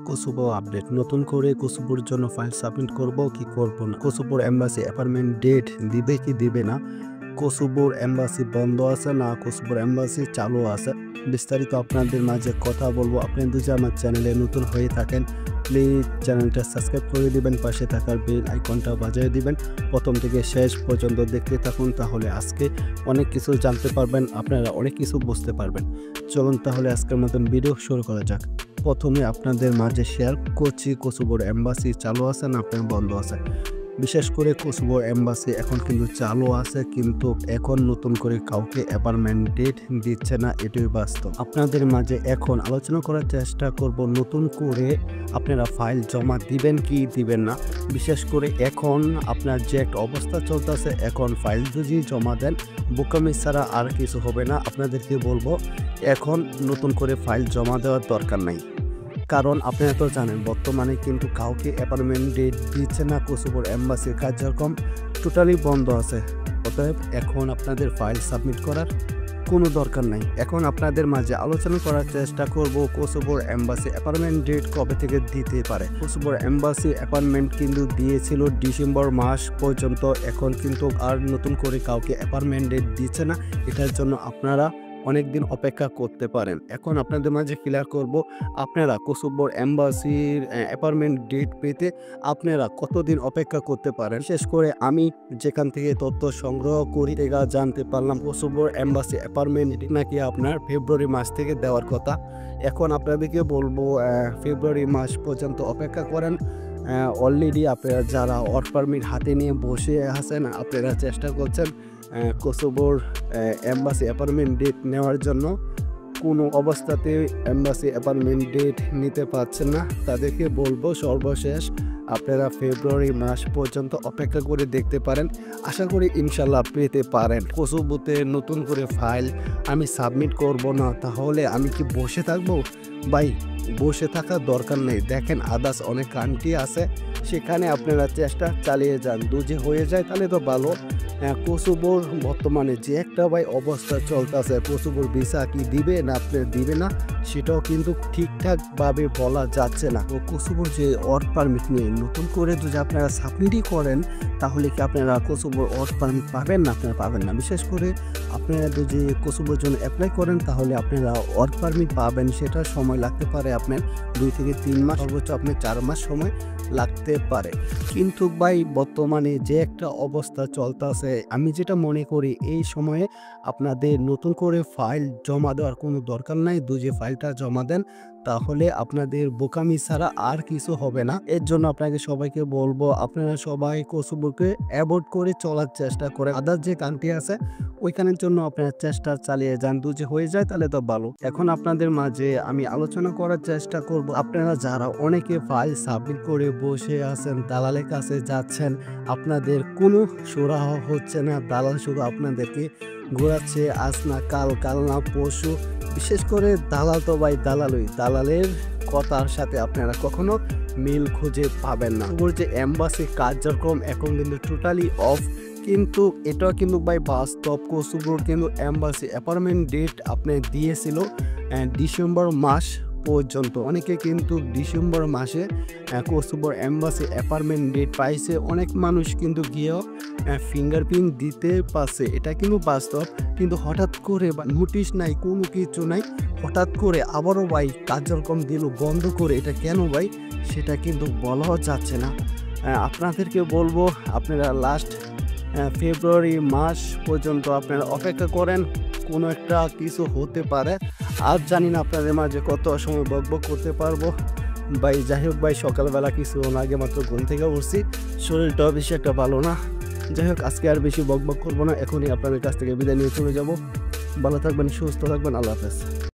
Kosovo update নতুন করে কোসোভোর জন্য ফাইল সাবমিট করব কি করব না, কোসোভোর এম্বাসি অ্যাপয়েন্টমেন্ট ডেট দিবে কি দিবে না, কোসোভোর এম্বাসি বন্ধ আছে না কোসোভোর এম্বাসি চালু আছে, বিস্তারিত আপনাদের মাঝে কথা বলবো। আপনি যদি আমার চ্যানেলে নতুন হয়ে থাকেন প্লিজ চ্যানেলটা সাবস্ক্রাইব করে দিবেন, পাশে থাকার বেল আইকনটা বাজিয়ে দিবেন, প্রথম থেকে শেষ পর্যন্ত দেখতে থাকুন, তাহলে আজকে অনেক কিছু জানতে পারবেন, আপনারা অনেক কিছু বুঝতে পারবেন। চলুন তাহলে আজকের মতন ভিডিও শুরু করা যাক। প্রথমে আপনাদের মাঝে শেয়ার করছি কোসোভোর এম্বাসি চালু আছে না আপনার বন্ধ আছে। বিশেষ করে কোসোভোর এম্বাসি এখন কিন্তু চালু আছে, কিন্তু এখন নতুন করে কাউকে অ্যাপয়েন্টমেন্ট ডেট দিচ্ছে না, এটাই বাস্তব। আপনাদের মাঝে এখন আলোচনা করার চেষ্টা করব নতুন করে আপনারা ফাইল জমা দিবেন কি দিবেন না। বিশেষ করে এখন আপনার যে একটা অবস্থা চলতেছে, এখন ফাইল যদি জমা দেন বোকামি ছাড়া আর কিছু হবে না। আপনাদেরকে বলবো এখন নতুন করে ফাইল জমা দেওয়ার দরকার নাই, কারণ আপনারা তো জানেন বর্তমানে কিন্তু কাউকে অ্যাপয়েন্টমেন্ট ডেট দিচ্ছে না, কোসোভোর এম্বাসির কার্যক্রম টোটালি বন্ধ আছে। অতএব এখন আপনাদের ফাইল সাবমিট করার কোনো দরকার নাই। এখন আপনাদের মাঝে আলোচনা করার চেষ্টা করব কোসোভোর এম্বাসি অ্যাপয়েন্টমেন্ট ডেট কবে থেকে দিতে পারে। কোসোভোর এম্বাসি অ্যাপয়েন্টমেন্ট কিন্তু দিয়েছিল ডিসেম্বর মাস পর্যন্ত, এখন কিন্তু আর নতুন করে কাউকে অ্যাপয়েন্টমেন্ট ডেট দিচ্ছে না। এটার জন্য আপনারা অনেক দিন অপেক্ষা করতে পারেন। এখন আপনাদের মাঝে ক্লিয়ার করব আপনারা কোসোভোর এম্বাসির অ্যাপয়েন্টমেন্ট ডেট পেতে আপনারা কতদিন অপেক্ষা করতে পারেন। বিশেষ করে আমি যেখান থেকে তথ্য সংগ্রহ করি এটা জানতে পারলাম কোসোভোর এম্বাসি অ্যাপয়েন্টমেন্ট নাকি আপনার ফেব্রুয়ারি মাস থেকে দেওয়ার কথা। এখন আপনাদেরকে বলবো ফেব্রুয়ারি মাস পর্যন্ত অপেক্ষা করেন। অলরেডি আপনারা যারা ওয়ার্ক পারমিট হাতে নিয়ে বসে আছেন আপনারা চেষ্টা করছেন কোসোভোর এম্বাসি অ্যাপয়েন্টমেন্ট ডেট নেওয়ার জন্য, কোনো অবস্থাতে এম্বাসি অ্যাপয়েন্টমেন্ট ডেট নিতে পারছেন না, তাদেরকে বলবো সর্বশেষ আপনারা ফেব্রুয়ারি মাস পর্যন্ত অপেক্ষা করে দেখতে পারেন। আশা করি ইনশাল্লাহ পেতে পারেন। কোসোভোতে নতুন করে ফাইল আমি সাবমিট করব না, তাহলে আমি কি বসে থাকবো? ভাই বসে থাকার দরকার নেই। দেখেন আদার্স অনেক কান্ট্রি আছে, সেখানে আপনারা চেষ্টা চালিয়ে যান, দুজে হয়ে যায় তাহলে তো ভালো। কোসোভোর বর্তমানে যে একটা ভাই অবস্থা চলতেছে, কোসোভোর ভিসা কি দিবে না আপনি দিবে না সেটাও কিন্তু ঠিকঠাকভাবে বলা যাচ্ছে না। ও কোসোভোর যে ওয়ার্ক পারমিট নিয়ে নতুন করে যদি আপনারা সাবমিটই করেন তাহলে কি আপনারা কোসোভোর ওয়ার্ক পারমিট পাবেন না? আপনারা পাবেন না। বিশেষ করে আপনারা যদি কোসোভোর জন্য অ্যাপ্লাই করেন তাহলে আপনারা ওয়ার্ক পারমিট পাবেন, সেটা সময় লাগতে পারে আপনার 2 থেকে 3 মাস, সর্বোচ্চ আপনার 4 মাস সময় লাগতে পারে। কিন্তু ভাই বর্তমানে যে একটা অবস্থা চলতেছে, আমি যেটা মনে করি এই সময়ে আপনাদের নতুন করে ফাইল জমা দেওয়ার কোনো দরকার নাই। যে ফাইলটা জমা দেন তাহলে আপনাদের বোকামি ছাড়া আর কিছু হবে না। এর জন্য আপনাকে সবাইকে বলবো আপনারা সবাই কোসোভোকে অ্যাভয়েড করে চলার চেষ্টা করে, আদার যে কান্ট্রি আছে ওইখানের জন্য আপনারা চেষ্টা চালিয়ে যান, যে হয়ে যায় তাহলে তো ভালো। এখন আপনাদের মাঝে আমি আলোচনা করার চেষ্টা করব আপনারা যারা অনেকে ফাইল সাবমিট করে বসে আছেন, দালালের কাছে যাচ্ছেন, আপনাদের কোনো সুরাহ হচ্ছে না, দালাল শুধু আপনাদেরকে ঘোরাচ্ছে, আজ না কাল, কাল না পরশু। বিশেষ করে দালাল তো ভাই দালালই, দালালের কথার সাথে আপনারা কখনো মিল খুঁজে পাবেন না। ওর যে এম্বাসি কার্যক্রম এখন কিন্তু টোটালি অফ, কিন্তু এটাও কিন্তু ভাই বাস্তব। কোসোভোর কিন্তু এম্বাসি অ্যাপয়েন্টমেন্ট ডেট আপনি দিয়েছিল ডিসেম্বর মাস পর্যন্ত। অনেকে কিন্তু ডিসেম্বর মাসে কোসোভোর এম্বাসি অ্যাপয়েন্টমেন্ট ডেট পাইছে, অনেক মানুষ কিন্তু গিয়েও ফিঙ্গারপ্রিন্ট দিতে পারছে, এটা কিন্তু বাস্তব। কিন্তু হঠাৎ করে নোটিশ নাই, কোনো কিছু নাই, হঠাৎ করে আবারও ভাই কার্যক্রম দিল বন্ধ করে, এটা কেন ভাই সেটা কিন্তু বলাও যাচ্ছে না। আপনাদেরকে বলবো আপনারা লাস্ট ফেব্রুয়ারি মাস পর্যন্ত আপনারা অপেক্ষা করেন, কোনো একটা কিছু হতে পারে। আর জানি না আপনাদের মাঝে কত সময় বকবক করতে পারবো ভাই। যাই হোক ভাই, সকালবেলা কিছু আগে মাত্র ঘুম থেকে উঠছি, শরীরটাও বেশি একটা ভালো না। যাই হোক আজকে আর বেশি বকবক করবো না, এখনই আপনাদের কাছ থেকে বিদায় নিয়ে চলে যাব। ভালো থাকবেন, সুস্থ থাকবেন, আল্লাহ হাফেজ।